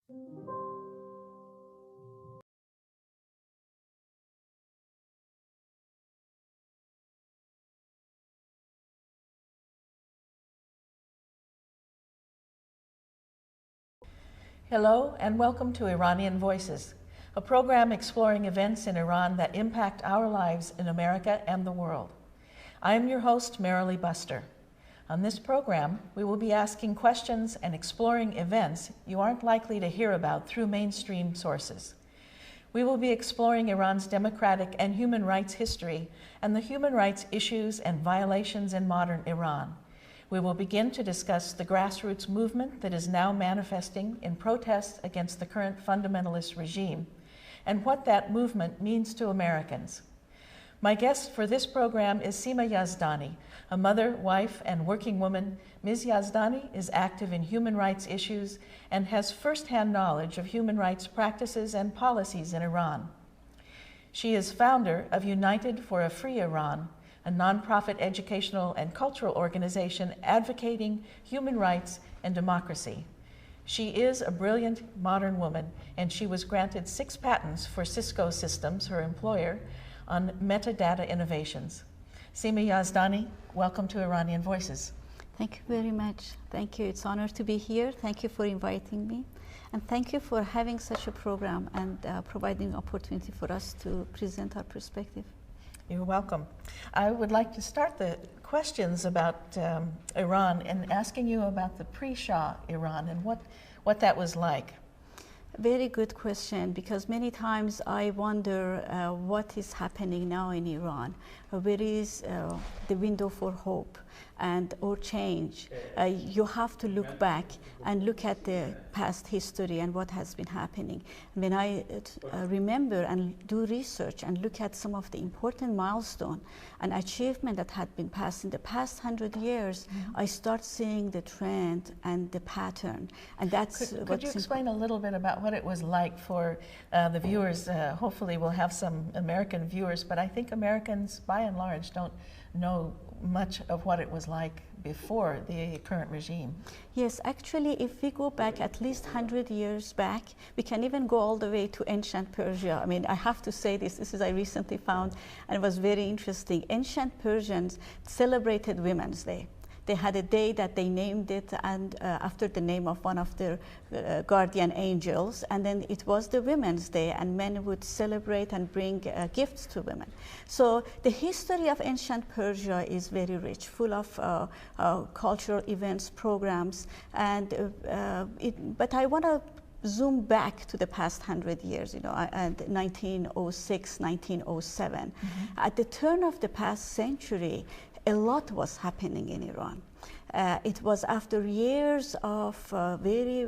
Hello and welcome to Iranian Voices, a program exploring events in Iran that impact our lives in America and the world. I am your host, Marilee Buster. On this program, we will be asking questions and exploring events you aren't likely to hear about through mainstream sources. We will be exploring Iran's democratic and human rights history and the human rights issues and violations in modern Iran. We will begin to discuss the grassroots movement that is now manifesting in protests against the current fundamentalist regime and what that movement means to Americans. My guest for this program is Sima Yazdani, a mother, wife, and working woman. Ms. Yazdani is active in human rights issues and has firsthand knowledge of human rights practices and policies in Iran. She is founder of United for a Free Iran, a nonprofit educational and cultural organization advocating human rights and democracy. She is a brilliant modern woman, and she was granted 6 patents for Cisco Systems, her employer, on metadata innovations. Sima Yazdani, welcome to Iranian Voices. Thank you very much. Thank you. It's an honor to be here. Thank you for inviting me. And thank you for having such a program and providing opportunity for us to present our perspective. You're welcome. I would like to start the questions about Iran and asking you about the pre-Shah Iran and what that was like. Very good question, because many times I wonder what is happening now in Iran. Where is the window for hope and or change? You have to look back and look at the past history and what has been happening. When I remember and do research and look at some of the important milestones and achievement that had been passed in the past 100 years, I start seeing the trend and the pattern. And that's Could you explain a little bit about what it was like for the viewers? Hopefully we'll have some American viewers, but I think Americans by and large don't know much of what it was like before the current regime. Yes, actually, if we go back at least 100 years back, we can even go all the way to ancient Persia. I mean, I have to say this is I recently found, and it was very interesting. Ancient Persians celebrated Women's Day. They had a day that they named it and after the name of one of their guardian angels, and then it was the Women's Day, and men would celebrate and bring gifts to women. So the history of ancient Persia is very rich, full of cultural events, programs, and but I want to zoom back to the past 100 years, and 1906, 1907. At the turn of the past century, a lot was happening in Iran. It was after years of very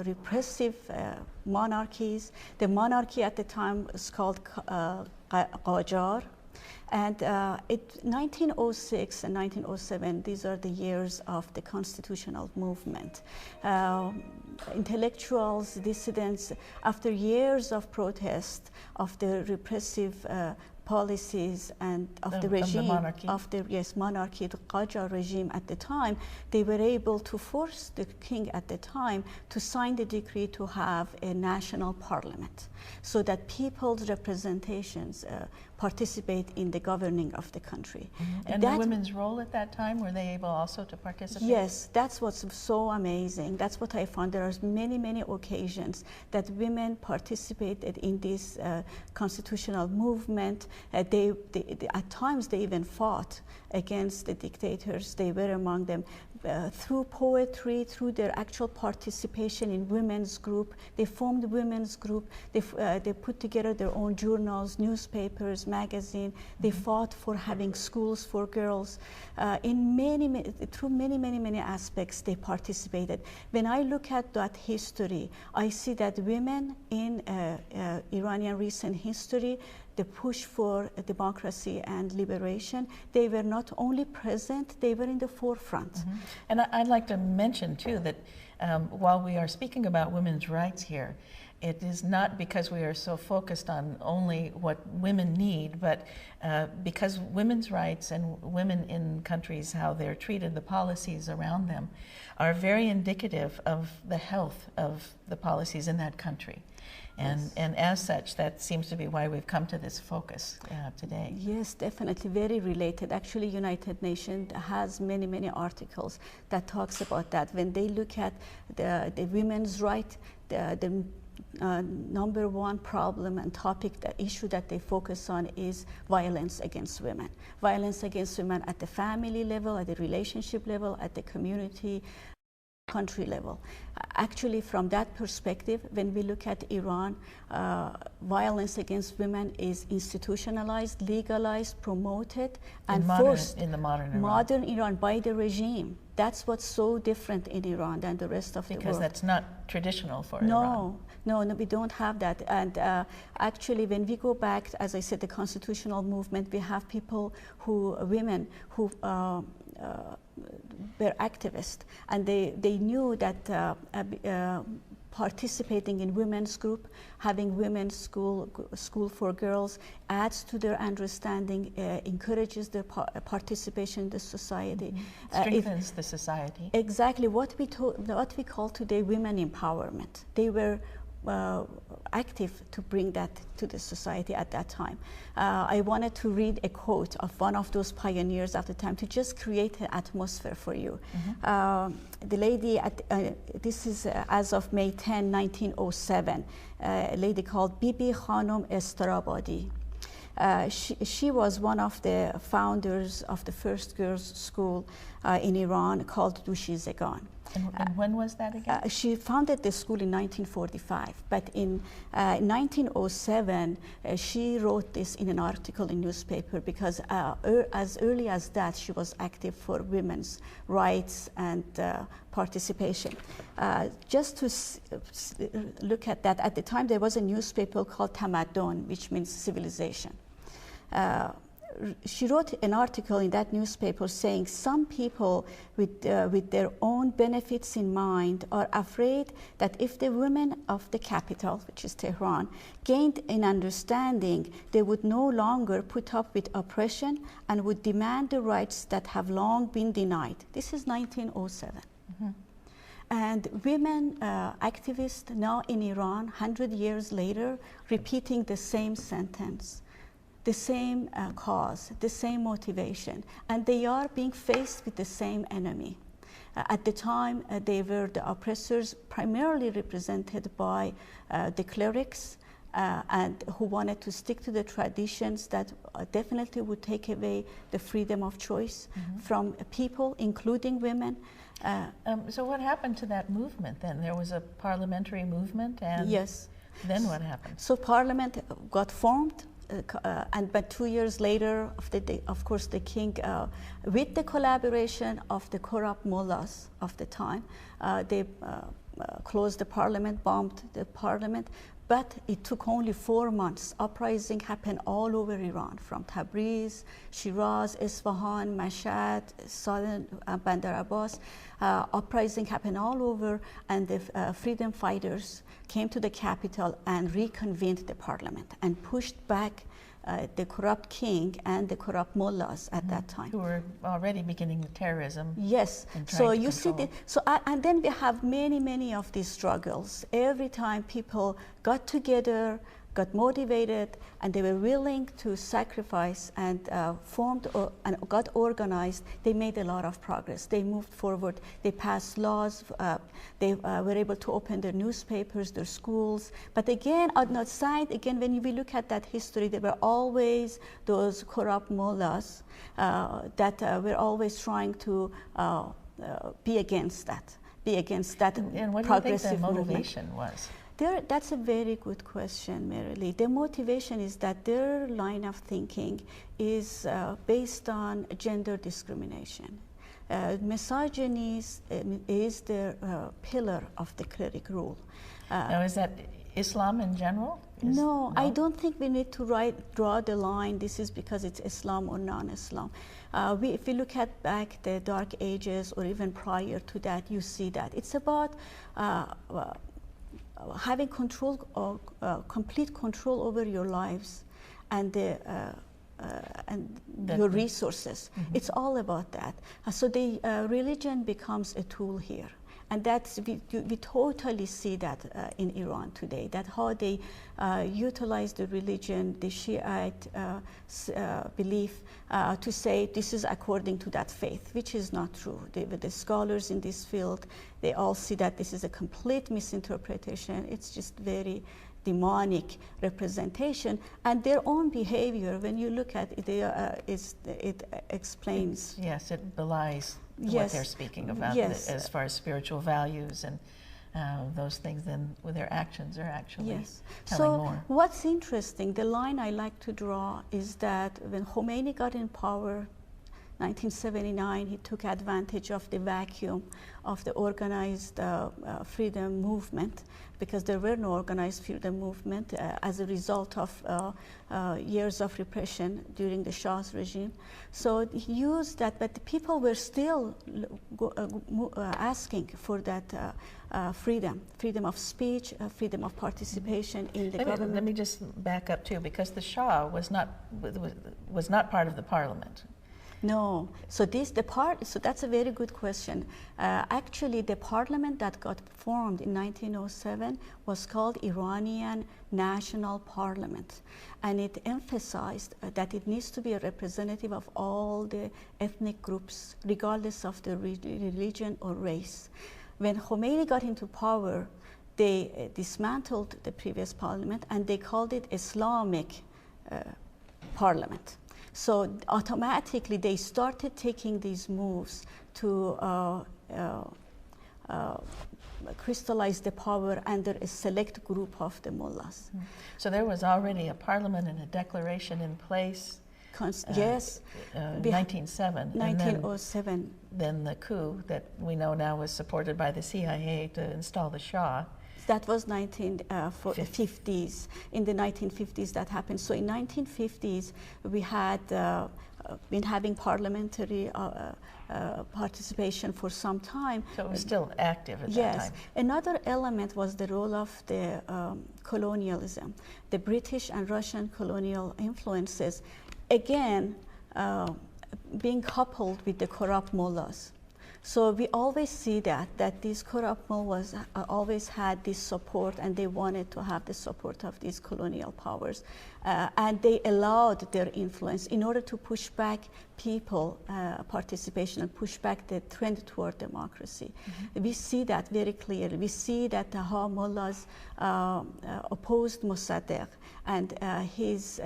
repressive monarchies. The monarchy at the time was called Qajar. And 1906 and 1907, these are the years of the constitutional movement. Intellectuals, dissidents, after years of protest of the repressive policies and of the regime, of the monarchy, the Qajar regime at the time, they were able to force the king at the time to sign the decree to have a national parliament, so that people's representations participate in the governing of the country. And the women's role at that time, were they able also to participate? Yes, that's what's so amazing. That's what I found. There are many, many occasions that women participated in this constitutional movement. They, at times, they even fought against the dictators. They were among them. Through poetry, through their actual participation in women's group, they formed women's group. They put together their own journals, newspapers, magazine. They fought for having schools for girls. Through many aspects, they participated. When I look at that history, I see that women in Iranian recent history, the push for democracy and liberation, they were not only present, they were in the forefront. And I'd like to mention too that while we are speaking about women's rights here, it is not because we are so focused on only what women need, but because women's rights and women in countries, how they're treated, the policies around them, are very indicative of the health of the policies in that country. And as such, that seems to be why we've come to this focus today. Yes, definitely, very related. Actually, United Nations has many, many articles that talks about that. When they look at the women's right, the number one problem and topic, the issue that they focus on is violence against women. Violence against women at the family level, at the relationship level, at the community, country level. Actually, from that perspective, when we look at Iran, violence against women is institutionalized, legalized, promoted, and forced in the modern Iran by the regime. That's what's so different in Iran than the rest of the world. Because that's not traditional for Iran. No, we don't have that. And actually, when we go back, as I said, the constitutional movement, we have women who were activists, and they knew that participating in women's group, having women's school for girls, adds to their understanding, encourages their participation in the society. Strengthens the society. Exactly, what we call today women empowerment. They were active to bring that to the society at that time. I wanted to read a quote of one of those pioneers of the time to just create an atmosphere for you. The lady, this is as of May 10, 1907, a lady called Bibi Khanum Estarabadi. She was one of the founders of the first girls' school in Iran called Dushizegan. And when was that again? She founded the school in 1945, but in 1907, she wrote this in an article in newspaper because as early as that, she was active for women's rights and participation. Just to look at that, at the time there was a newspaper called Tamaddon, which means civilization. She wrote an article in that newspaper saying some people with their own benefits in mind are afraid that if the women of the capital, which is Tehran, gained an understanding, they would no longer put up with oppression and would demand the rights that have long been denied. This is 1907. And women activists now in Iran, 100 years later, repeating the same sentence. The same cause, the same motivation, and they are being faced with the same enemy. At the time, they were the oppressors, primarily represented by the clerics, and who wanted to stick to the traditions that definitely would take away the freedom of choice from people, including women. So what happened to that movement then? There was a parliamentary movement, and yes. Then what happened? So parliament got formed. But 2 years later, of course, the king, with the collaboration of the corrupt mullahs of the time, they closed the parliament, bombed the parliament. But it took only 4 months. Uprising happened all over Iran, from Tabriz, Shiraz, Isfahan, Mashhad, southern Bandar Abbas. Uprising happened all over, and the freedom fighters came to the capital and reconvened the parliament and pushed back the corrupt king and the corrupt mullahs at that time. Who were already beginning the terrorism. Yes. So you see, and then we have many of these struggles. Every time people got together, got motivated, and they were willing to sacrifice and formed and got organized, they made a lot of progress. They moved forward. They passed laws. They were able to open their newspapers, their schools. But again, on the side, when we look at that history, there were always those corrupt mullahs that were always trying to be against that. And what do you think their motivation was? That's a very good question, Mary. The motivation is that their line of thinking is based on gender discrimination. Misogyny is the pillar of the cleric rule. Now, is that Islam in general? No, I don't think we need to draw the line. This is because it's Islam or non-Islam. If we look at back the Dark Ages or even prior to that, you see that it's about having control, complete control over your lives and your resources. Mm-hmm. It's all about that. So the religion becomes a tool here. And that's, we totally see that in Iran today, that how they utilize the religion, the Shiite belief, to say this is according to that faith, which is not true. The scholars in this field, they all see that this is a complete misinterpretation. It's just very demonic representation, and their own behavior, when you look at it, it explains. Yes, it belies yes. what they're speaking about, yes. as far as spiritual values and those things, then with their actions are actually yes. telling more. So what's interesting, the line I like to draw is that when Khomeini got in power, 1979, he took advantage of the vacuum of the organized freedom movement, because there were no organized freedom movement as a result of years of repression during the Shah's regime. So he used that, but the people were still asking for that freedom of speech, freedom of participation in the government. Let me just back up too, because the Shah was not part of the parliament. No, so so that's a very good question. Actually, the parliament that got formed in 1907 was called Iranian National Parliament, and it emphasized that it needs to be a representative of all the ethnic groups, regardless of the religion or race. When Khomeini got into power, they dismantled the previous parliament and they called it Islamic Parliament. So automatically they started taking these moves to crystallize the power under a select group of the mullahs. So there was already a parliament and a declaration in place. Yes. 1907. 1907. And then the coup that we know now was supported by the CIA to install the Shah. That was 1950s. In the 1950s that happened. So in 1950s, we had been having parliamentary participation for some time. So it was still active at that yes. time. Another element was the role of the colonialism. The British and Russian colonial influences, again, being coupled with the corrupt mullahs. So we always see that these corrupt mullahs always had this support, and they wanted to have the support of these colonial powers. And they allowed their influence in order to push back people participation and push back the trend toward democracy. Mm-hmm. We see that very clearly. We see that how mullahs opposed Mossadegh and his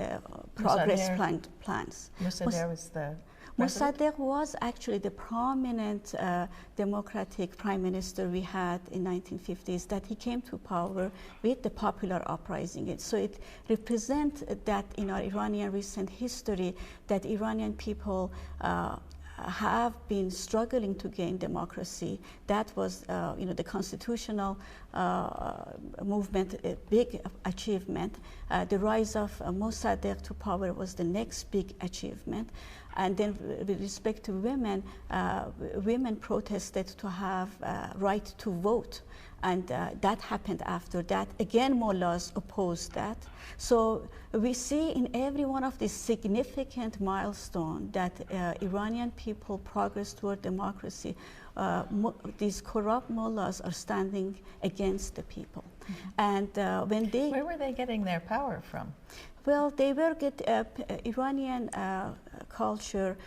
progress plans. Mossadegh was the Mossadegh was actually the prominent democratic prime minister we had in 1950s, that he came to power with the popular uprising. So it represents that in our Iranian recent history, that Iranian people have been struggling to gain democracy. That was, the constitutional movement, a big achievement. The rise of Mossadegh to power was the next big achievement. And then with respect to women, women protested to have right to vote. And that happened after that. Again, mullahs opposed that. So we see in every one of these significant milestones that Iranian people progress toward democracy. These corrupt mullahs are standing against the people. Mm-hmm. And where were they getting their power from? Well, they were Iranian culture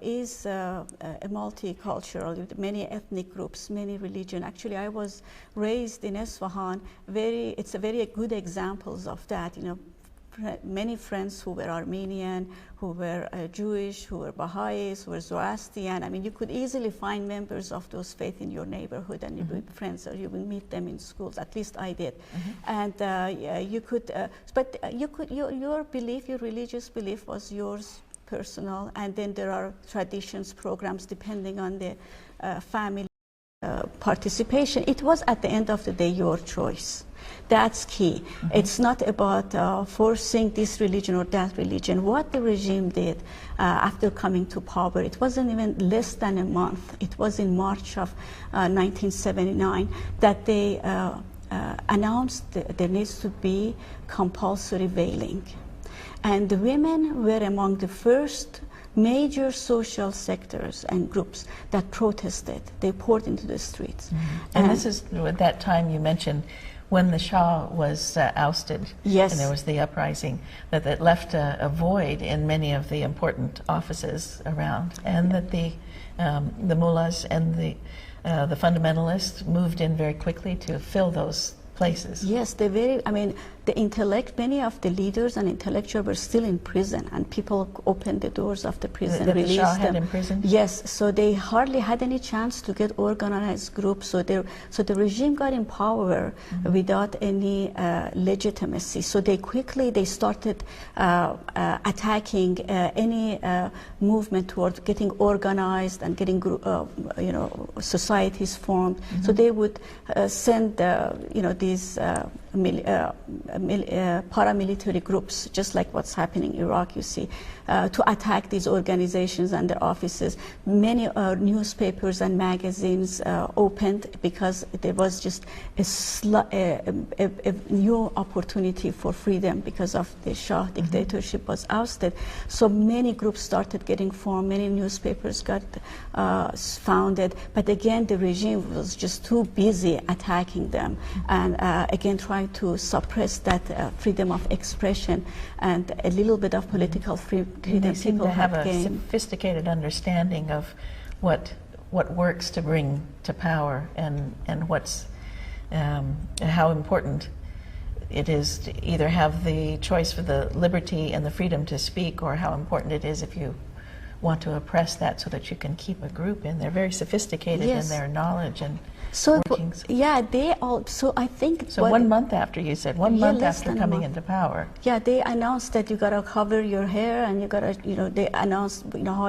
is a multicultural, with many ethnic groups, many religions. Actually, I was raised in Isfahan. It's a very good examples of that. Many friends who were Armenian, who were Jewish, who were Baha'is, who were Zoroastrian. I mean, you could easily find members of those faiths in your neighborhood, and you would be friends, or you would meet them in schools. At least I did. And you could, but your belief, your religious belief was yours, personal, and then there are traditions, programs, depending on the family participation. It was, at the end of the day, your choice. That's key. It's not about forcing this religion or that religion. What the regime did after coming to power, it wasn't even less than a month. It was in March of 1979 that they announced that there needs to be compulsory veiling. And the women were among the first major social sectors and groups that protested. They poured into the streets. And this is at that time you mentioned when the Shah was ousted, yes, and there was the uprising, that left a void in many of the important offices around, and that the mullahs and the fundamentalists moved in very quickly to fill those places. Yes, many of the leaders and intellectuals were still in prison, and people opened the doors of the prison, That released the Shah them. had imprisoned? Yes, so they hardly had any chance to get organized groups. So the regime got in power without any legitimacy. So they started attacking any movement towards getting organized and getting societies formed. So they would send these paramilitary groups, just like what's happening in Iraq, you see, to attack these organizations and their offices. Many newspapers and magazines opened because there was just a new opportunity for freedom because of the Shah dictatorship was ousted. So many groups started getting formed, many newspapers got founded, but again the regime was just too busy attacking them and again trying to suppress that freedom of expression and a little bit of political freedom. They seem to have a gained. sophisticated understanding of what works to bring to power and what's how important it is to either have the choice for the liberty and the freedom to speak, or how important it is if you want to oppress that so that you can keep a group in. They're very sophisticated in their knowledge and workings. Yeah, they all. So I think. So 1 month after, you said, 1 month after coming into power. Yeah, they announced that you gotta cover your hair and you gotta, they announced, how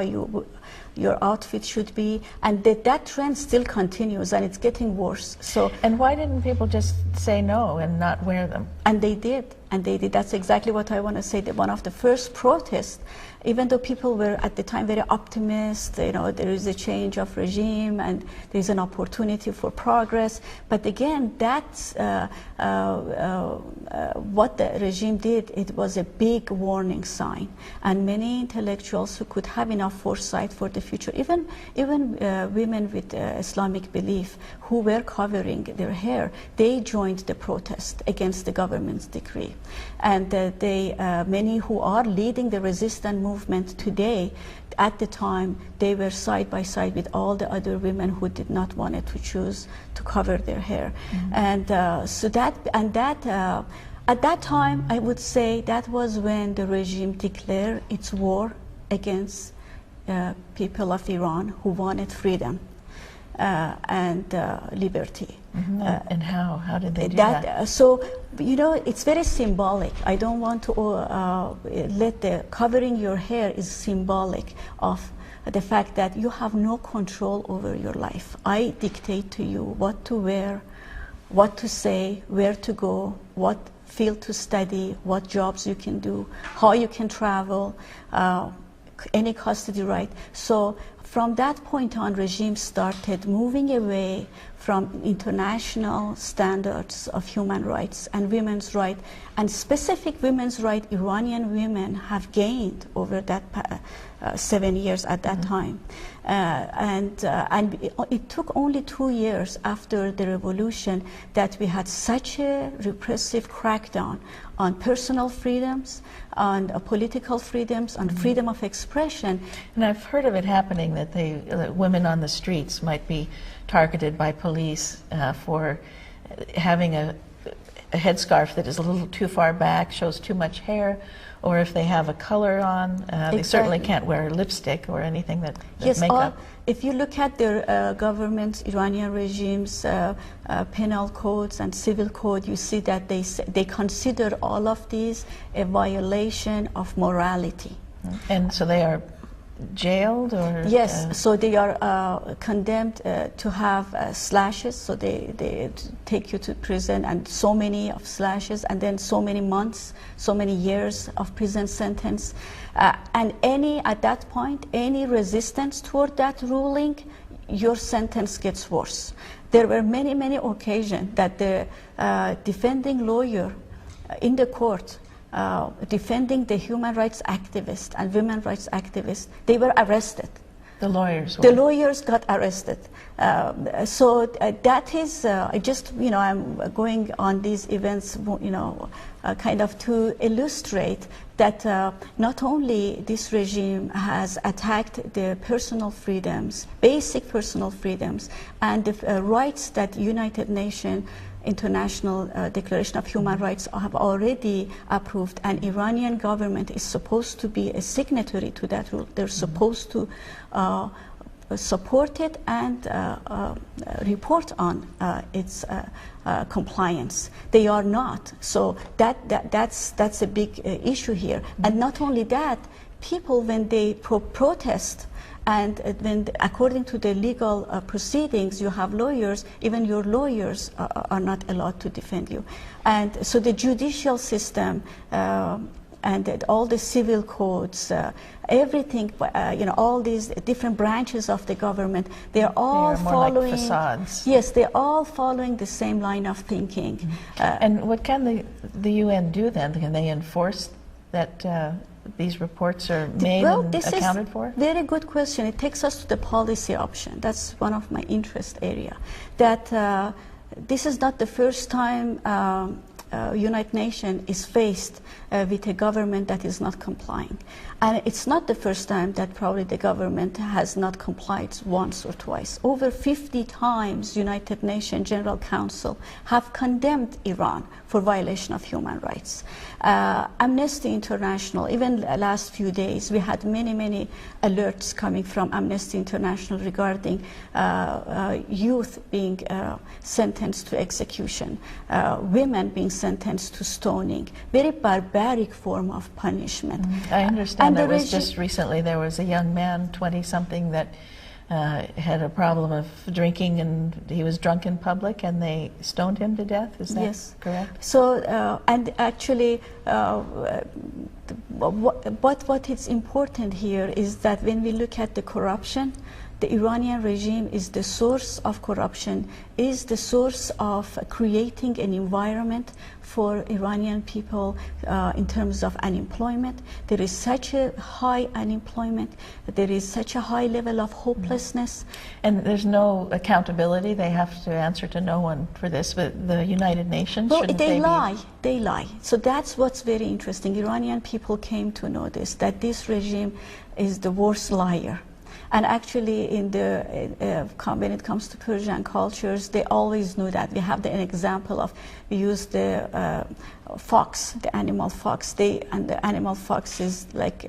your outfit should be, and that trend still continues and it's getting worse. So. And why didn't people just say no and not wear them? And they did. That's exactly what I want to say. That one of the first protests, even though people were at the time very optimistic, there is a change of regime and there's an opportunity for progress. But again, that's what the regime did. It was a big warning sign. And many intellectuals who could have enough foresight for the future, even women with Islamic belief who were covering their hair, they joined the protest against the government's decree. And many who are leading the resistance movement today, at the time, they were side by side with all the other women who did not want to choose to cover their hair. And at that time, I would say that was when the regime declared its war against people of Iran who wanted freedom and liberty. And how? How did they do that? So, it's very symbolic. I don't want to let the covering your hair is symbolic of the fact that you have no control over your life. I dictate to you what to wear, what to say, where to go, what field to study, what jobs you can do, how you can travel, any custody right. So from that point on, regime started moving away from international standards of human rights and women's rights, and specific women's rights Iranian women have gained over that 7 years at that time. And it took only 2 years after the revolution that we had such a repressive crackdown on personal freedoms, on political freedoms, on freedom of expression. And I've heard of it happening that women on the streets might be targeted by police for having a headscarf that is a little too far back, shows too much hair, or if they have a color on, they certainly can't wear lipstick or anything that makeup. If you look at their government's, Iranian regime's penal codes and civil code, you see that they consider all of these a violation of morality. And so they are jailed, or? Yes, so they are condemned to have slashes, so they take you to prison, and so many of slashes, and then so many months, so many years of prison sentence. And at that point, any resistance toward that ruling, your sentence gets worse. there were many, many occasions that the defending lawyer in the court defending the human rights activists and women rights activists, they were arrested. The lawyers were. The lawyers got arrested. So that is, I just, I'm going on these events, kind of to illustrate that not only this regime has attacked the personal freedoms, basic personal freedoms, and the rights that United Nations International Declaration of Human Rights have already approved, and Iranian government is supposed to be a signatory to that rule. They're supposed to support it and report on its compliance. They are not. So that's a big issue here. And not only that, people, when they protest, and when, according to the legal proceedings, you have lawyers, even your lawyers are not allowed to defend you. And so the judicial system and all the civil codes, everything, all these different branches of the government, they are all following, like facades. Yes, they're all following the same line of thinking. And what can the UN do then? Can they enforce that these reports are made and accounted for? Very good question. It takes us to the policy option. That's one of my interest area. That this is not the first time United Nations is faced with a government that is not complying. And it's not the first time that probably the government has not complied once or twice. Over 50 times United Nations General Council have condemned Iran for violation of human rights. Amnesty International, even the last few days, we had many alerts coming from Amnesty International regarding youth being sentenced to execution, women being sentenced to stoning, very barbaric form of punishment. I understand there was just recently, there was a young man, 20-something, that had a problem of drinking, and he was drunk in public, and they stoned him to death. Is that correct? So, and actually, what is important here is that when we look at the corruption, the Iranian regime is the source of corruption, is the source of creating an environment for Iranian people in terms of unemployment. There is such a high unemployment, there is such a high level of hopelessness. And there's no accountability. They have to answer to no one for this, but the United Nations, shouldn't they lie. They lie. So that's what's very interesting. Iranian people came to know this, that this regime is the worst liar. And actually, in when it comes to Persian cultures, they always knew that. We have an example of, we use the fox, the animal fox. And the animal fox is like,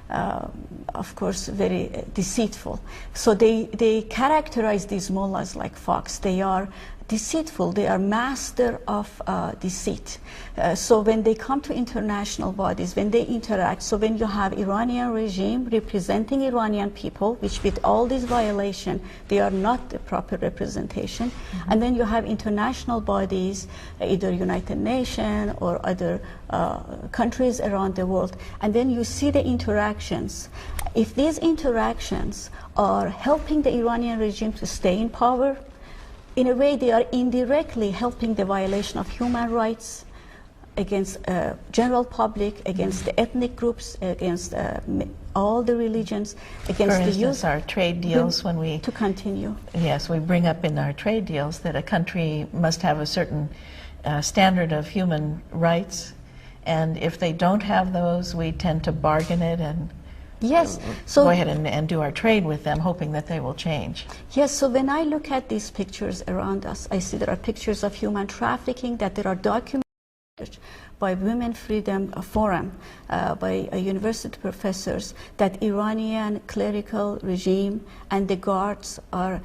of course, very deceitful. So they characterize these mullahs like fox. They are deceitful. They are master of deceit. So when they come to international bodies, when they interact, so when you have Iranian regime representing Iranian people, which with all these violations, they are not the proper representation, and then you have international bodies, either United Nations or other countries around the world, and then you see the interactions. If these interactions are helping the Iranian regime to stay in power, in a way, they are indirectly helping the violation of human rights against general public, against the ethnic groups, against all the religions, against the youth. Our trade deals, when we... To continue. Yes, we bring up in our trade deals that a country must have a certain standard of human rights, and if they don't have those, we tend to bargain it and so go ahead and do our trade with them, hoping that they will change. Yes, so when I look at these pictures around us, I see there are pictures of human trafficking, that there are documented by Women Freedom Forum, by university professors, that Iranian clerical regime and the guards are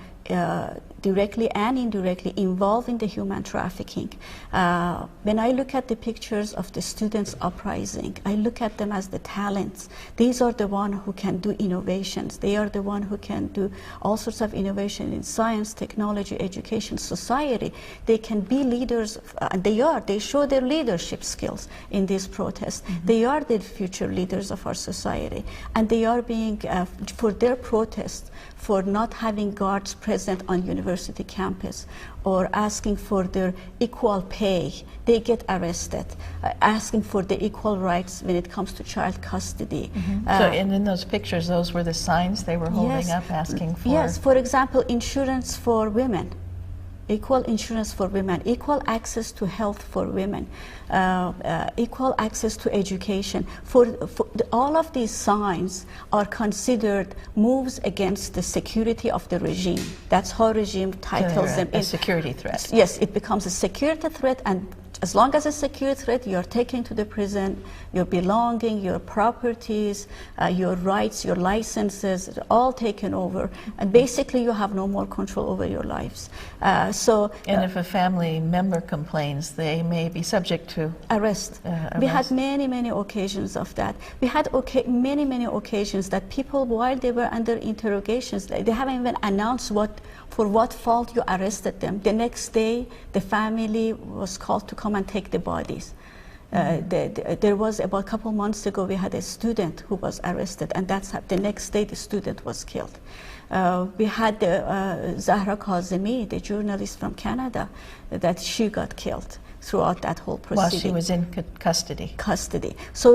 directly and indirectly involved in the human trafficking. When I look at the pictures of the students' uprising, I look at them as the talents. These are the ones who can do innovations. They are the ones who can do all sorts of innovation in science, technology, education, society. They can be leaders, and they show their leadership skills in these protests. They are the future leaders of our society, and they are being, for their protests, for not having guards present present on university campus or asking for their equal pay, they get arrested. Asking for the equal rights when it comes to child custody. So in those pictures, those were the signs they were holding Yes. up asking for? Yes, for example, insurance for women. Equal insurance for women, equal access to health for women, equal access to education. All of these signs are considered moves against the security of the regime. That's how regime titles them. A security threat. Yes, it becomes a security threat, and as long as a security threat, you're taken to the prison, your belonging, your properties, your rights, your licenses, all taken over. And basically, you have no more control over your lives. And if a family member complains, they may be subject to arrest. We had many, many occasions of that. We had many, many occasions that people, while they were under interrogations, they haven't even announced for what fault you arrested them. The next day, the family was called to come and take the bodies. There was about a couple months ago, we had a student who was arrested, and the next day the student was killed. We had Zahra Kazemi, the journalist from Canada, that she got killed throughout that whole proceeding. While she was in custody. So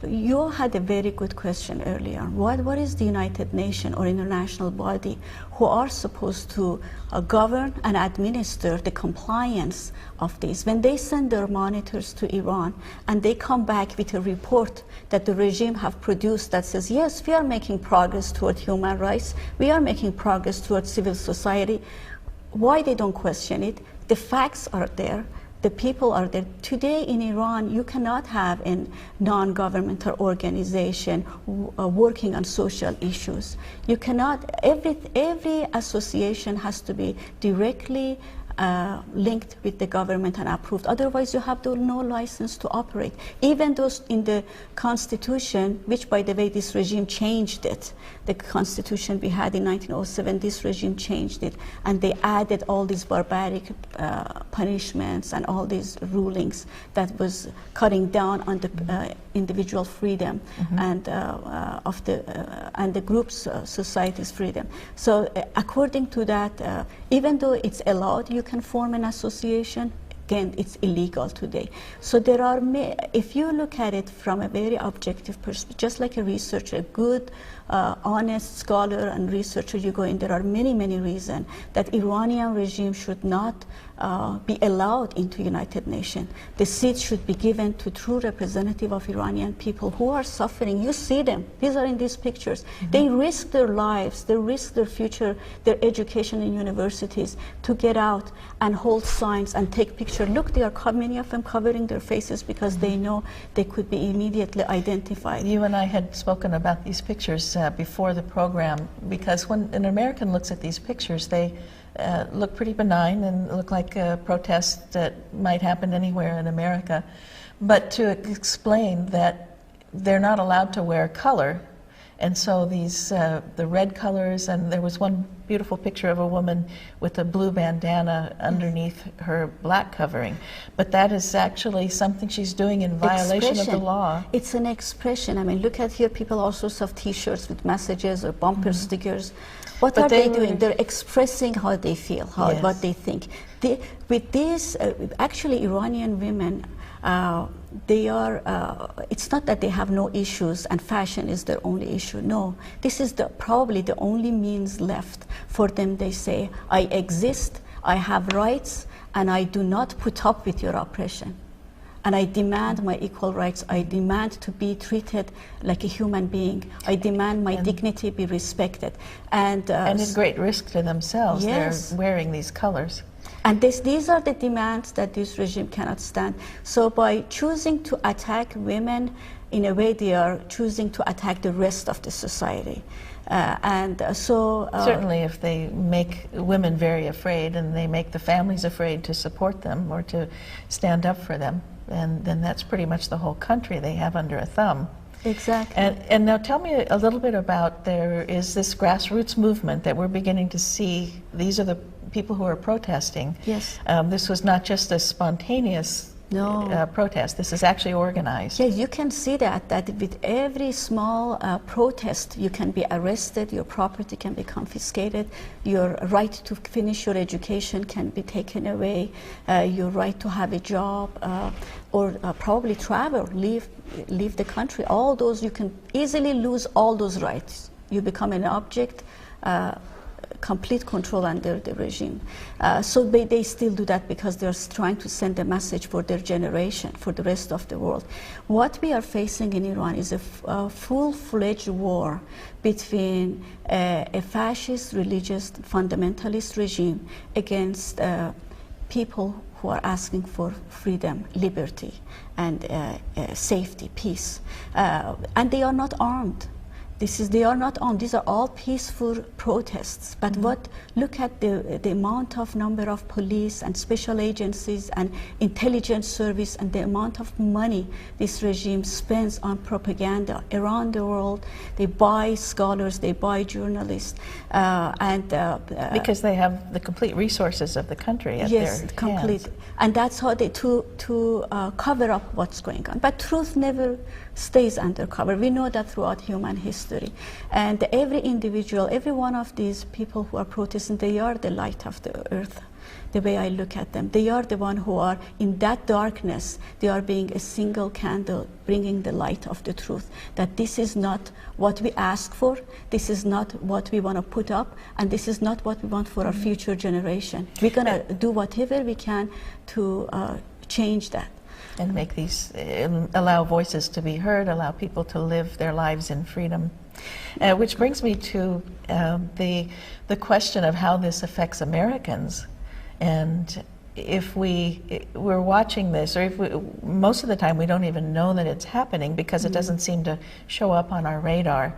you had a very good question earlier. What is the United Nations or international body who are supposed to govern and administer the compliance of this? When they send their monitors to Iran and they come back with a report that the regime have produced that says, yes, we are making progress toward human rights, we are making progress toward civil society, why they don't question it? The facts are there. The people are there. Today in Iran, you cannot have a non-governmental organization working on social issues. You cannot, every association has to be directly linked with the government and approved. Otherwise, you have no license to operate. Even those in the constitution, which by the way, this regime changed it. The constitution we had in 1907, this regime changed it. And they added all these barbaric punishments and all these rulings that was cutting down on the individual freedom and and the group's society's freedom. So according to that, even though it's allowed, you can form an association. Again, it's illegal today. So there are, if you look at it from a very objective perspective, just like a researcher, a good, honest scholar and researcher, you go in, there are many, many reasons that Iranian regime should not be allowed into United Nations. The seat should be given to true representative of Iranian people who are suffering. You see them. These are in these pictures. They risk their lives, they risk their future, their education in universities to get out and hold signs and take pictures. Look, they are many of them covering their faces because they know they could be immediately identified. You and I had spoken about these pictures before the program, because when an American looks at these pictures, they look pretty benign and look like a protest that might happen anywhere in America. But to explain that they're not allowed to wear color, and so these the red colors, and there was one beautiful picture of a woman with a blue bandana underneath her black covering. But that is actually something she's doing in violation of the law. It's an expression. I mean, look at here, people all sorts of T-shirts with messages or bumper stickers. What are they doing? They're expressing how they feel, what they think. With these, actually, Iranian women, they are, it's not that they have no issues and fashion is their only issue. No, this is probably the only means left for them. They say, I exist, I have rights, and I do not put up with your oppression. And I demand my equal rights. I demand to be treated like a human being. I demand my dignity be respected. And at great risk to themselves. Yes. They're wearing these colors. And these are the demands that this regime cannot stand. So by choosing to attack women, in a way they are choosing to attack the rest of the society. Certainly if they make women very afraid and they make the families afraid to support them or to stand up for them, and then that's pretty much the whole country they have under a thumb. Exactly. And now tell me a little bit about, there is this grassroots movement that we're beginning to see. These are the people who are protesting. Yes. This was not just a spontaneous protest. This is actually organized. Yeah, you can see that with every small protest, you can be arrested, your property can be confiscated, your right to finish your education can be taken away, your right to have a job, or probably travel, leave the country. All those, you can easily lose all those rights. You become an object, complete control under the regime. So they still do that because they're trying to send a message for their generation, for the rest of the world. What we are facing in Iran is a full-fledged war between a fascist, religious, fundamentalist regime against people who are asking for freedom, liberty, and safety, peace. And they are not armed. They are not armed. These are all peaceful protests. But look at the amount of number of police and special agencies and intelligence service and the amount of money this regime spends on propaganda around the world. They buy scholars, they buy journalists, because they have the complete resources of the country at yes, their complete. hands. And that's how they to cover up what's going on. But truth never stays undercover. We know that throughout human history. And every individual, every one of these people who are protesting, they are the light of the earth. The way I look at them, they are the one who are in that darkness. They are being a single candle, bringing the light of the truth. That this is not what we ask for. This is not what we want to put up, and this is not what we want for our future generation. We're gonna do whatever we can to change that. And make these, allow voices to be heard, allow people to live their lives in freedom. Which brings me to the question of how this affects Americans. And if we're watching this, or most of the time we don't even know that it's happening because it doesn't seem to show up on our radar.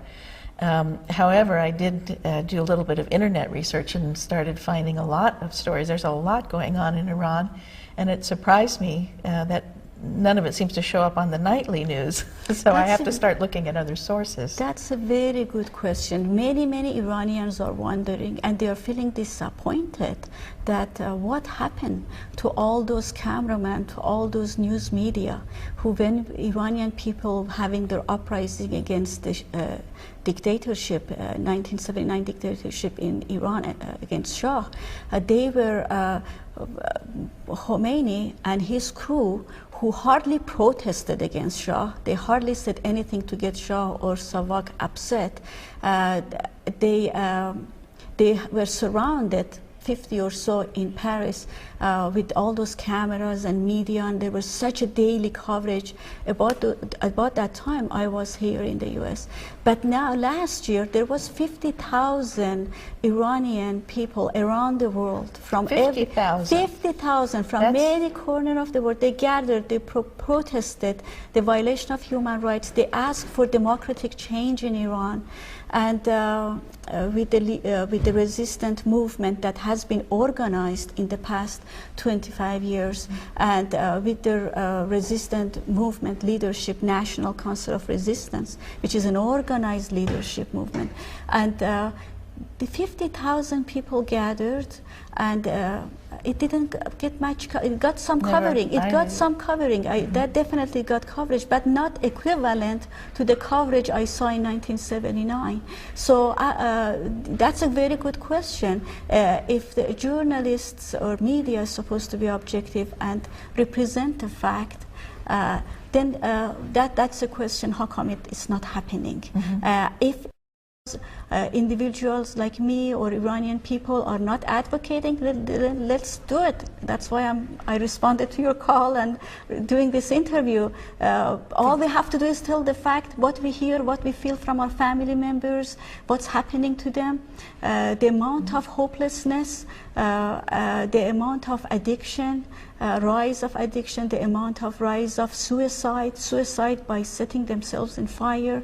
However, I did do a little bit of internet research and started finding a lot of stories. There's a lot going on in Iran, and it surprised me that none of it seems to show up on the nightly news. So I have to start looking at other sources. That's a very good question. Many Iranians are wondering, and they are feeling disappointed that what happened to all those cameramen, to all those news media, who, when Iranian people having their uprising against the dictatorship, 1979 dictatorship in Iran against Shah, they were Khomeini and his crew, who hardly protested against Shah. They hardly said anything to get Shah or Savak upset. They were surrounded 50 or so in Paris with all those cameras and media, and there was such a daily coverage about that time. I was here in the US. But now, last year, there was 50,000 Iranian people around the world from 50,000 from many corners of the world. They gathered, they protested the violation of human rights. They asked for democratic change in Iran. And with the resistant movement that has been organized in the past 25 years, and with the resistant movement leadership, National Council of Resistance, which is an organized leadership movement. And the 50,000 people gathered, and it didn't get much. It got some covering. It got some covering. That definitely got coverage, but not equivalent to the coverage I saw in 1979. So that's a very good question. If the journalists or media is supposed to be objective and represent the fact, then that's a question. How come it's not happening? If individuals like me or Iranian people are not advocating, then let's do it. That's why I responded to your call and doing this interview. All we have to do is tell the fact, what we hear, what we feel from our family members, what's happening to them, the amount of hopelessness, the amount of addiction, rise of addiction, the amount of rise of suicide by setting themselves in fire.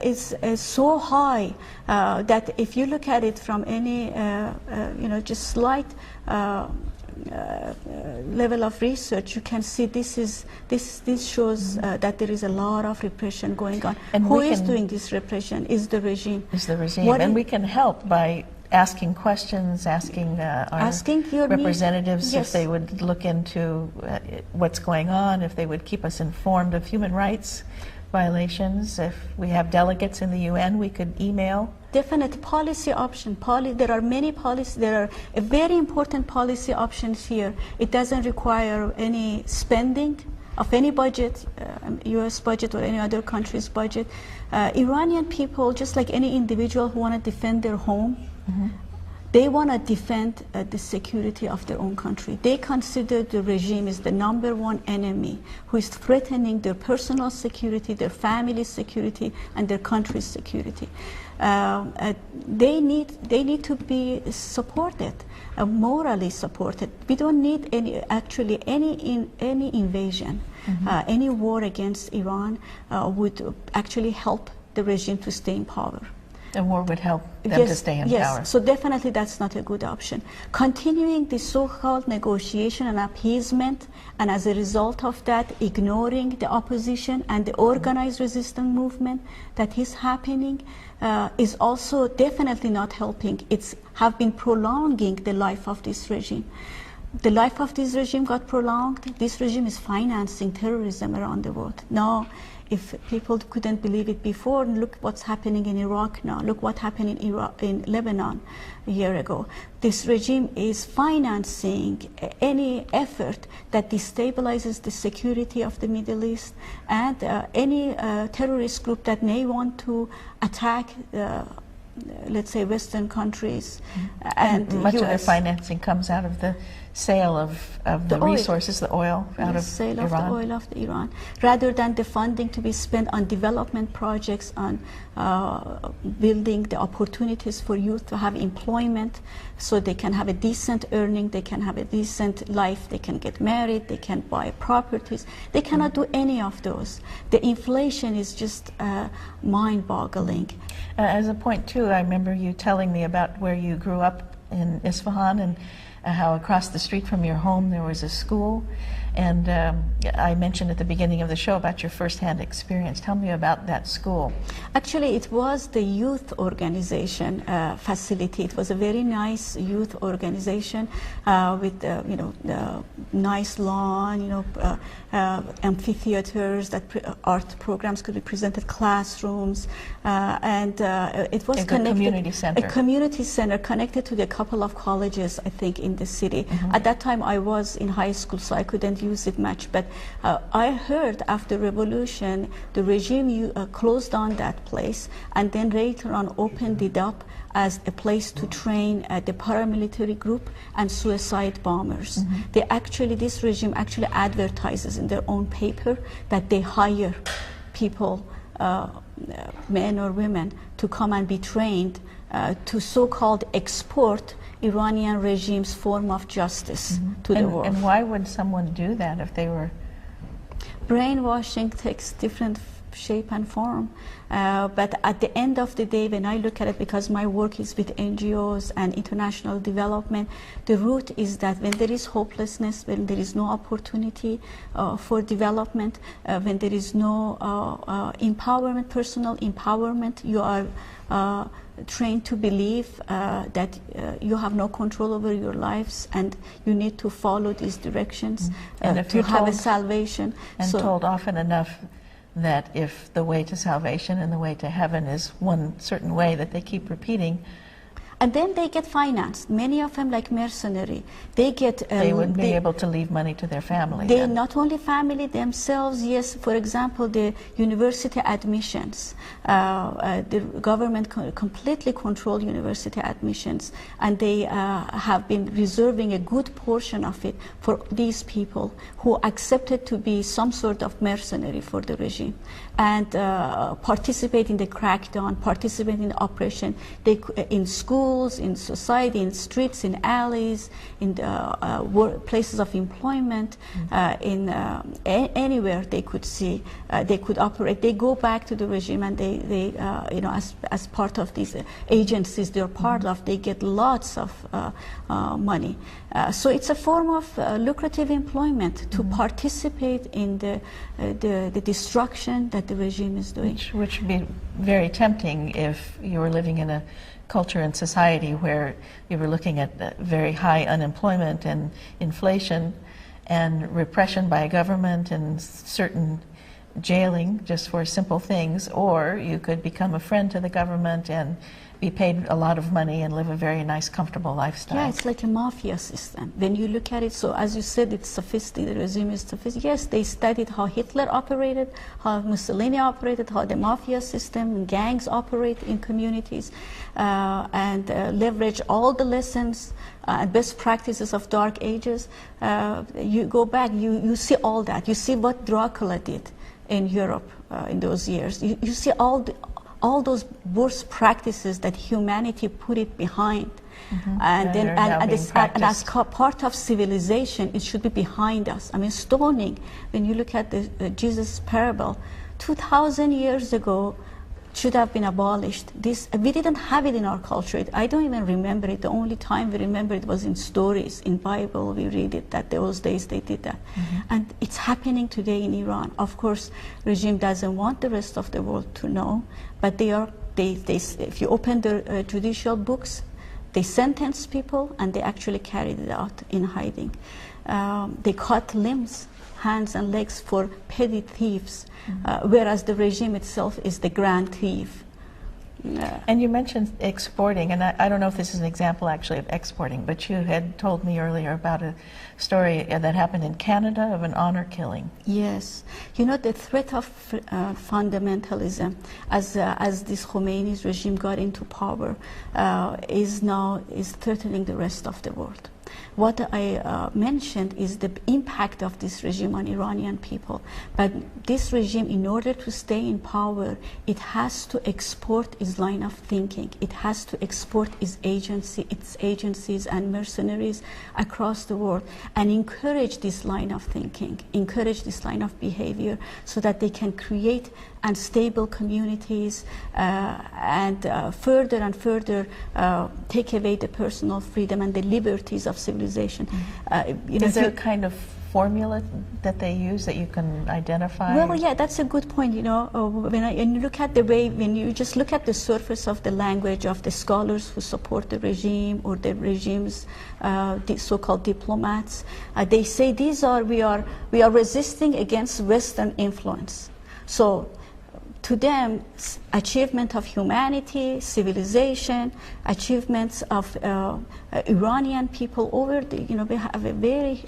Is so high that if you look at it from any just slight level of research, you can see this shows that there is a lot of repression going on. And who is doing this repression? Is the regime. And we can help by asking questions, asking our representatives if they would look into what's going on, if they would keep us informed of human rights violations. If we have delegates in the UN, we could email. Definite policy option. There are many policies. There are very important policy options here. It doesn't require any spending of any budget, U.S. budget or any other country's budget. Iranian people, just like any individual who want to defend their home, they want to defend the security of their own country. They consider the regime is the #1 enemy who is threatening their personal security, their family's security, and their country's security. They need to be supported, morally supported. We don't need any invasion. Any war against Iran would actually help the regime to stay in power. The war would help them to stay in power. Yes, so definitely that's not a good option. Continuing the so-called negotiation and appeasement, and as a result of that, ignoring the opposition and the organized resistance movement that is happening is also definitely not helping. It's have been prolonging the life of this regime. The life of this regime got prolonged. This regime is financing terrorism around the world. Now, if people couldn't believe it before, look what's happening in Iraq now. Look what happened in Lebanon a year ago. This regime is financing any effort that destabilizes the security of the Middle East, and any terrorist group that may want to attack let's say Western countries and much US. of their financing comes out of the sale of the resources, the oil out of sale Iran. of the oil of Iran, rather than the funding to be spent on development projects, on building the opportunities for youth to have employment, so they can have a decent earning, they can have a decent life, they can get married, they can buy properties. They cannot do any of those. The inflation is just mind-boggling. As a point too, I remember you telling me about where you grew up in Isfahan, and how across the street from your home there was a school. And I mentioned at the beginning of the show about your first-hand experience. Tell me about that school. Actually, it was the youth organization facility. It was a very nice youth organization with the nice lawn, amphitheaters, that art programs could be presented, classrooms, and it was connected. Community center. A community center connected to a couple of colleges, I think, in the city. At that time, I was in high school, so I couldn't use it much. But I heard after revolution, the regime closed down that place, and then later on opened it up as a place to train the paramilitary group and suicide bombers. This regime actually advertises in their own paper that they hire people, men or women, to come and be trained to so-called export Iranian regime's form of justice to the world. And why would someone do that if they were? Brainwashing takes different shape and form. But at the end of the day, when I look at it, because my work is with NGOs and international development, the root is that when there is hopelessness, when there is no opportunity for development, when there is no empowerment, personal empowerment, you are trained to believe that you have no control over your lives, and you need to follow these directions to have a salvation. And told often enough that if the way to salvation and the way to heaven is one certain way that they keep repeating. And then they get financed. Many of them, like mercenary, they get. They would be able to leave money to their family. They not only family themselves. Yes, for example, the university admissions. The government completely control university admissions, and they have been reserving a good portion of it for these people who accepted to be some sort of mercenary for the regime, and participate in the crackdown, participate in the operation. They in schools, in society, in streets, in alleys, in places of employment, in anywhere they could see, they could operate. They go back to the regime, and they as part of these agencies they're part of, they get lots of money. So it's a form of lucrative employment to participate in the destruction that the regime is doing. Which would be very tempting if you were living in a culture and society where you were looking at very high unemployment and inflation and repression by government and certain jailing just for simple things, or you could become a friend to the government and be paid a lot of money and live a very nice, comfortable lifestyle. Yeah, it's like a mafia system. When you look at it, so as you said, it's sophisticated, the regime is sophisticated. Yes, they studied how Hitler operated, how Mussolini operated, how the mafia system and gangs operate in communities, and leverage all the lessons and best practices of dark ages. You go back, you see all that. You see what Dracula did in Europe in those years. You see all those worst practices that humanity put it behind. Mm-hmm. And as part of civilization, it should be behind us. I mean, stoning, when you look at the Jesus parable, 2,000 years ago, should have been abolished. We didn't have it in our culture. I don't even remember it. The only time we remember it was in stories. In Bible, we read it, that those days they did that. Mm-hmm. And it's happening today in Iran. Of course, regime doesn't want the rest of the world to know, but if you open the judicial books, they sentence people and they actually carried it out in hiding. They cut limbs, hands and legs for petty thieves, whereas the regime itself is the grand thief. And you mentioned exporting, and I don't know if this is an example actually of exporting, but you had told me earlier about a story that happened in Canada of an honor killing. Yes. You know, the threat of fundamentalism as this Khomeini's regime got into power is threatening the rest of the world. What I mentioned is the impact of this regime on Iranian people. But this regime, in order to stay in power, it has to export its line of thinking. It has to export its agencies and mercenaries across the world and encourage this line of thinking, encourage this line of behavior so that they can create unstable communities and further and further take away the personal freedom and the liberties of civilization. Mm-hmm. Is there a kind of formula that they use that you can identify? Well, yeah, that's a good point. You know, when you look at the way, when you just look at the surface of the language of the scholars who support the regime or the regime's the so-called diplomats, they say we are resisting against Western influence. So to them, achievement of humanity, civilization, achievements of Iranian people we have a very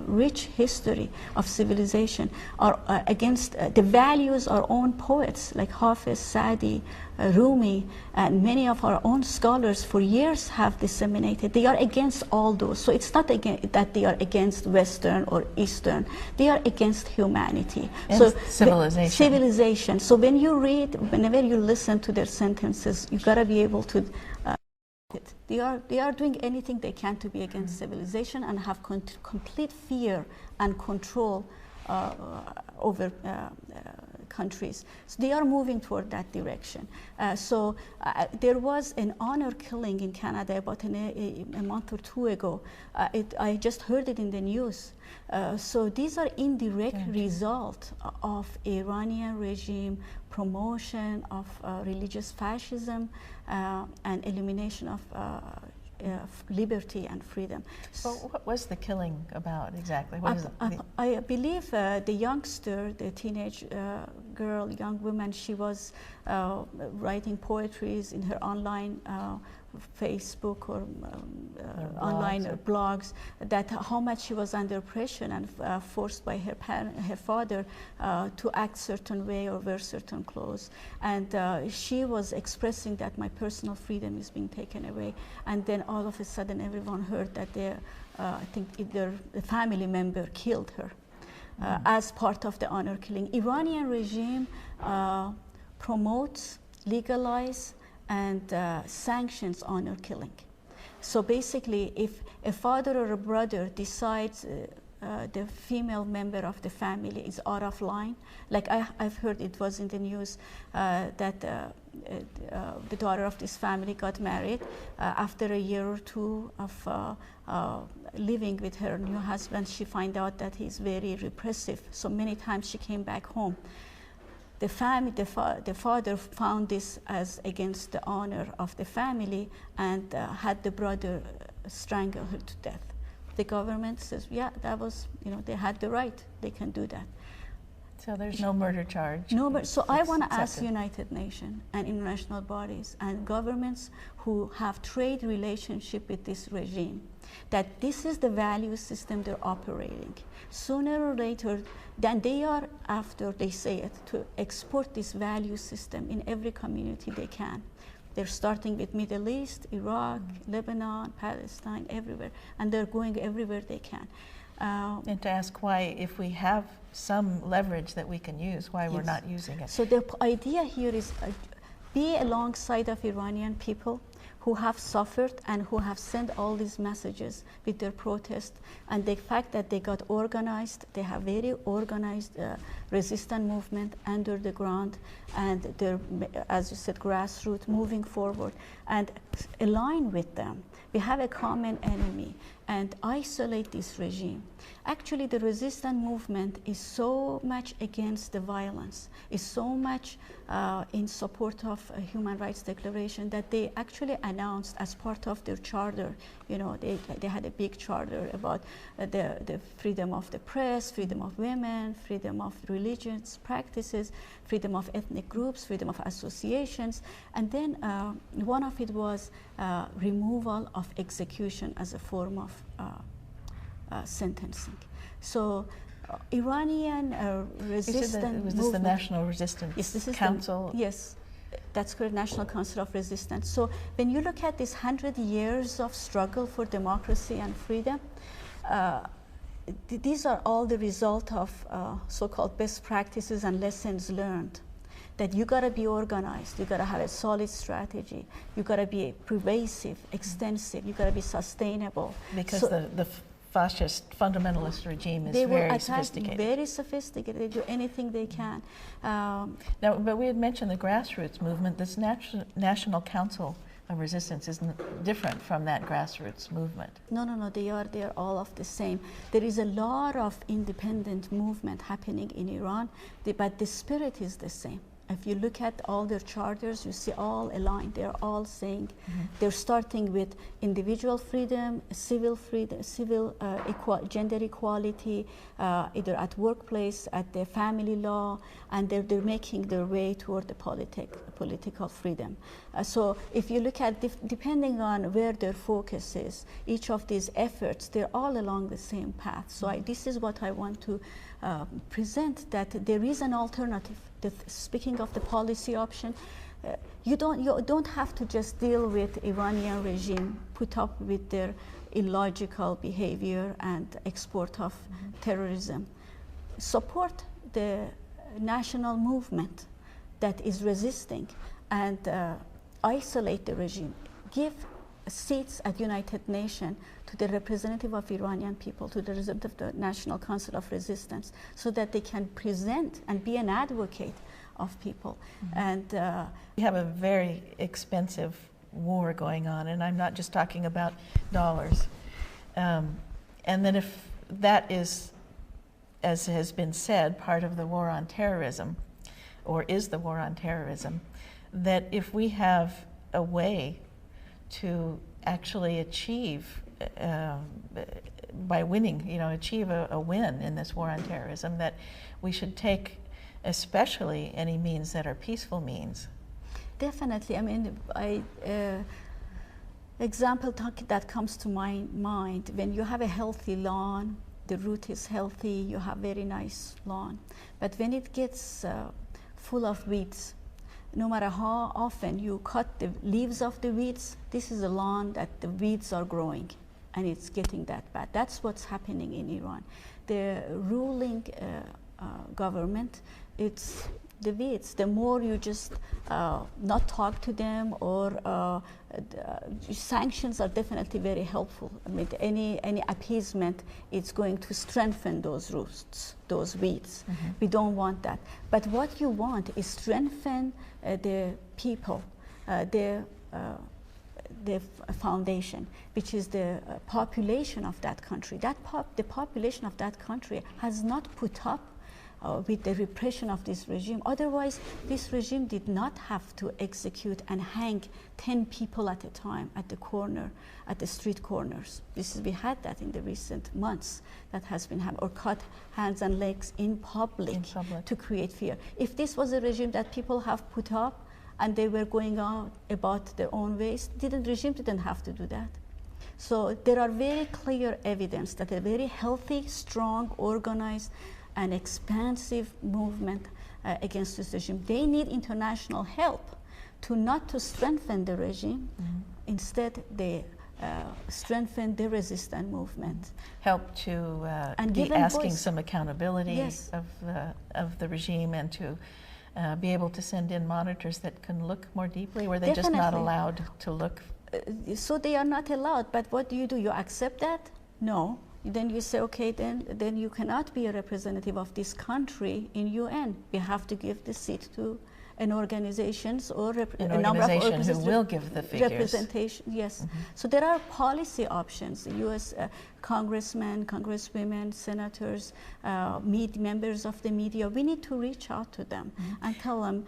rich history of civilization, are against the values our own poets like Hafiz, Saadi, Rumi, and many of our own scholars for years have disseminated. They are against all those. So it's not that they are against Western or Eastern. They are against humanity. And so civilization. Civilization. So when you read, whenever you listen to their sentences, you gotta be able to. They are doing anything they can to be against civilization and have complete fear and control over countries. So they are moving toward that direction. There was an honor killing in Canada about a month or two ago. I just heard it in the news. So these are indirect result of Iranian regime promotion of religious fascism and elimination of liberty and freedom. Well, what was the killing about exactly? I believe the youngster, the teenage young woman, she was writing poetries in her online Facebook or online blogs, that how much she was under pressure and forced by her father to act certain way or wear certain clothes. And she was expressing that my personal freedom is being taken away. And then all of a sudden everyone heard that I think either a family member killed her as part of the honor killing. Iranian regime promotes, legalizes, and sanctions honor killing. So basically, if a father or a brother decides the female member of the family is out of line, like I've heard it was in the news that the daughter of this family got married. After a year or two of living with her new husband, she found out that he's very repressive. So many times she came back home. the father found this as against the honor of the family and had the brother strangle her to death. The government says, yeah, that was, they had the right, they can do that. So there's no murder charge. No, so I want to ask United Nations and international bodies and governments who have trade relationship with this regime, that this is the value system they're operating. Sooner or later, then they are, after they say it, to export this value system in every community they can. They're starting with Middle East, Iraq, Lebanon, Palestine, everywhere, and they're going everywhere they can. And to ask why, if we have some leverage that we can use, why we're not using it. So the idea here is be alongside of Iranian people who have suffered and who have sent all these messages with their protest, and the fact that they got organized, they have very organized resistance movement under the ground, and they're, as you said, grassroots moving forward, and align with them. We have a common enemy and isolate this regime. Actually, the resistance movement is so much against the violence, is so much in support of a human rights declaration that they actually announced as part of their charter, they had a big charter about the freedom of the press, freedom of women, freedom of religious practices, freedom of ethnic groups, freedom of associations, and then one of it was removal of execution as a form of sentencing. So Iranian resistance was this the National Resistance Council? Yes, that's correct, National Council of Resistance. So when you look at this 100 years of struggle for democracy and freedom, these are all the result of so-called best practices and lessons learned. That you gotta be organized, you gotta have a solid strategy, you gotta be pervasive, extensive, you gotta be sustainable. Because the fascist fundamentalist regime is very sophisticated. Very sophisticated. They do anything they can. Now, but we had mentioned the grassroots movement. This National Council of Resistance is different from that grassroots movement. No. They are all of the same. There is a lot of independent movement happening in Iran, but the spirit is the same. If you look at all their charters, you see all aligned. They're all saying they're starting with individual freedom, civil freedom, gender equality, either at workplace, at the family law, and they're making their way toward the political freedom. So if you look at, depending on where their focus is, each of these efforts, they're all along the same path. So this is what I want to present, that there is an alternative. Speaking of the policy option, you don't have to just deal with Iranian regime, put up with their illogical behavior and export of terrorism. Support the national movement that is resisting and isolate the regime. Give seats at United Nations to the representative of Iranian people, to the representative of the National Council of Resistance, so that they can present and be an advocate of people. And we have a very expensive war going on, and I'm not just talking about dollars. And then if that is, as has been said, part of the war on terrorism, or is the war on terrorism, that if we have a way to actually achieve, by winning, achieve a win in this war on terrorism, that we should take especially any means that are peaceful means. Definitely. I mean, example that comes to my mind, when you have a healthy lawn, the root is healthy, you have very nice lawn. But when it gets full of weeds, no matter how often you cut the leaves of the weeds, this is a lawn that the weeds are growing, and it's getting that bad. That's what's happening in Iran. The ruling government, it's the weeds. The more you just not talk to them, or sanctions are definitely very helpful. I mean, any appeasement, it's going to strengthen those roots, those weeds. We don't want that. But what you want is strengthen the people, the foundation, which is the population of that country. The population of that country has not put up with the repression of this regime. Otherwise, this regime did not have to execute and hang 10 people at a time at the corner, at the street corners. We had that in the recent months that has been happening, or cut hands and legs in public to create fear. If this was a regime that people have put up and they were going out about their own ways, the regime didn't have to do that. So there are very clear evidence that a very healthy, strong, organized, and expansive movement against this regime. They need international help not to strengthen the regime. Instead, they strengthen the resistance movement. Help to be asking some accountability of the regime, and to be able to send in monitors that can look more deeply, or they're just not allowed to look. So they are not allowed, but what do? You accept that? No. Then you say, okay, then you cannot be a representative of this country in UN. You have to give the seat to an organizations or an organization who will give the figures. Representation, yes. So there are policy options. The U.S. Congressmen, congresswomen, senators, members of the media. We need to reach out to them and tell them,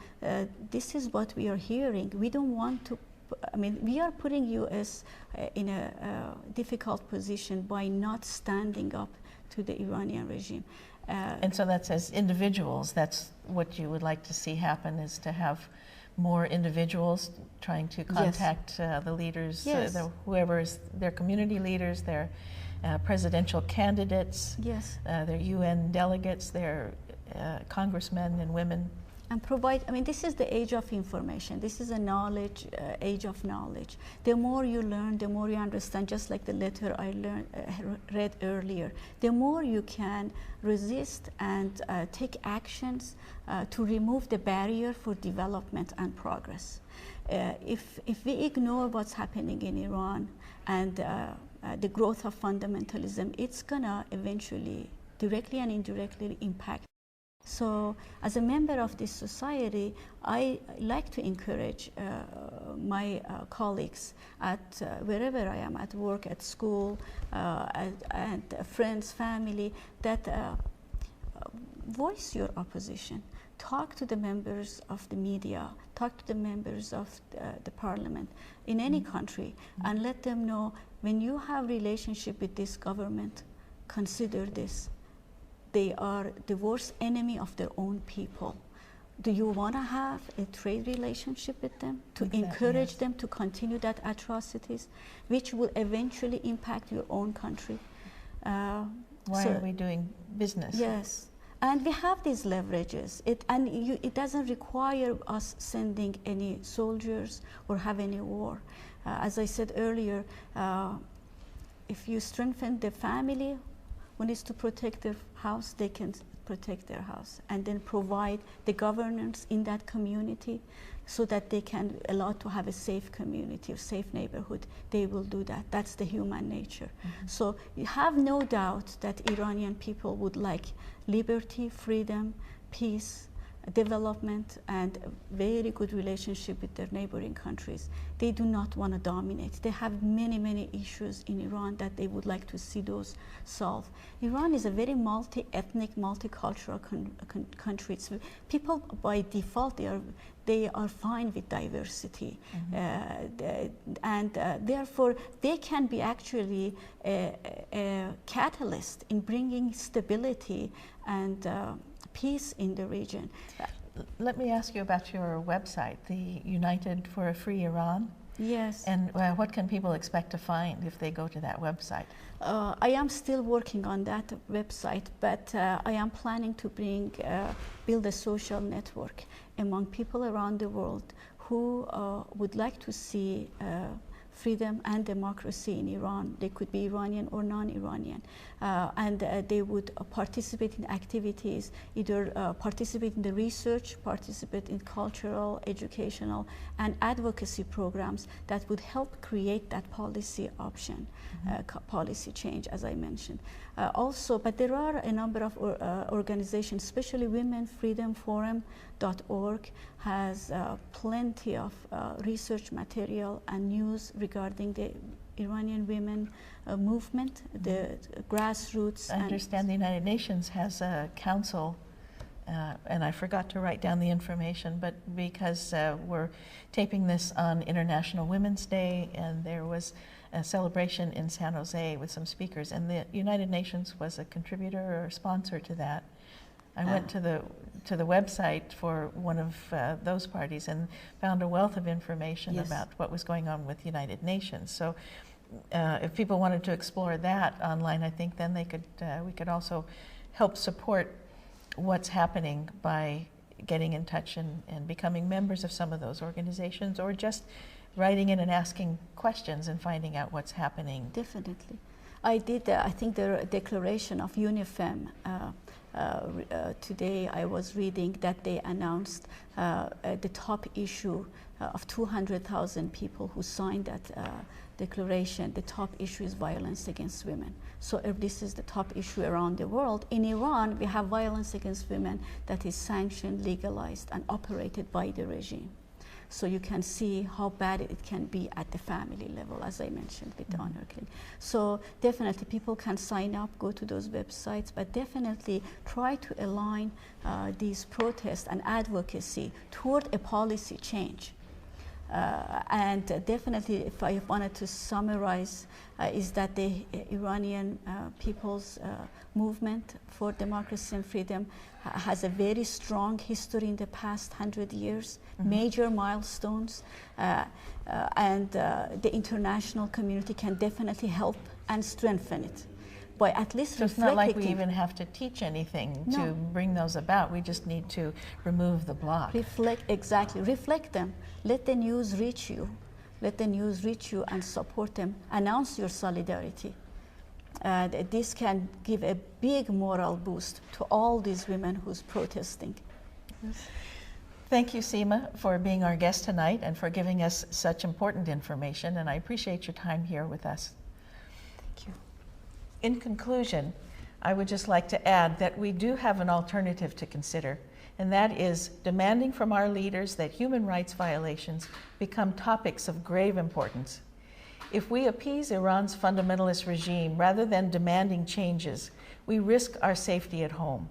this is what we are hearing. We don't want to. I mean, we are putting U.S. In a difficult position by not standing up to the Iranian regime. And so that's, as individuals, that's what you would like to see happen, is to have more individuals trying to contact the leaders, whoever is their community leaders, their presidential candidates, their UN delegates, their congressmen and women. And provide, I mean, this is the age of information. This is a knowledge, age of knowledge. The more you learn, the more you understand, just like the letter I read earlier. The more you can resist and take actions to remove the barrier for development and progress. If we ignore what's happening in Iran and the growth of fundamentalism, it's gonna eventually, directly and indirectly, impact. So as a member of this society, I like to encourage my colleagues at wherever I am, at work, at school, and friends, family, that voice your opposition. Talk to the members of the media, talk to the members of the parliament in any country, and let them know, when you have relationship with this government, consider this. They are the worst enemy of their own people. Do you want to have a trade relationship with them, to encourage them to continue that atrocities, which will eventually impact your own country? Why are we doing business? Yes, and we have these leverages. It doesn't require us sending any soldiers or have any war. As I said earlier, if you strengthen the family, who needs to protect their house, they can protect their house, and then provide the governance in that community so that they can allow to have a safe community, a safe neighborhood. They will do that. That's the human nature. So you have no doubt that Iranian people would like liberty, freedom, peace, development, and a very good relationship with their neighboring countries. They do not want to dominate. They have many, many issues in Iran that they would like to see those solved. Iran is a very multi-ethnic, multicultural country. People by default, they are fine with diversity, and therefore they can be actually a catalyst in bringing stability and peace in the region. Let me ask you about your website, the United for a Free Iran. Yes. And what can people expect to find if they go to that website? I am still working on that website, but I am planning to build a social network among people around the world who would like to see freedom and democracy in Iran. They could be Iranian or non-Iranian, and they would participate in activities, either participate in the research, participate in cultural, educational, and advocacy programs that would help create that policy option, policy change, as I mentioned. Also, but there are a number of organizations, especially Women Freedom Forum.org has plenty of research material and news regarding the Iranian women movement, the grassroots. I understand the United Nations has a council and I forgot to write down the information, but because we're taping this on International Women's Day, and there was a celebration in San Jose with some speakers, and the United Nations was a contributor or sponsor to that. I went to the website for one of those parties and found a wealth of information Yes. about what was going on with United Nations. So if people wanted to explore that online, I think then they could we could also help support what's happening by getting in touch and becoming members of some of those organizations, or just writing in and asking questions and finding out what's happening. Definitely. I did, I think, the declaration of UNIFEM. Today I was reading that they announced the top issue of 200,000 people who signed that declaration. The top issue is violence against women. So if this is the top issue around the world, in Iran we have violence against women that is sanctioned, legalized, and operated by the regime. So you can see how bad it can be at the family level, as I mentioned with the Honor Clinic. So definitely people can sign up, go to those websites, but definitely try to align these protests and advocacy toward a policy change. And definitely, if I wanted to summarize, is that the Iranian people's movement for democracy and freedom has a very strong history in the past 100 years, major milestones, and the international community can definitely help and strengthen it by at least So it's not like we even have to teach anything to bring those about. We just need to remove the block. Exactly. Reflect them. Let the news reach you. Let the news reach you and support them. Announce your solidarity. This can give a big moral boost to all these women who's protesting. Thank you, Seema, for being our guest tonight and for giving us such important information, and I appreciate your time here with us. Thank you. In conclusion, I would just like to add that we do have an alternative to consider, and that is demanding from our leaders that human rights violations become topics of grave importance. If we appease Iran's fundamentalist regime rather than demanding changes, we risk our safety at home.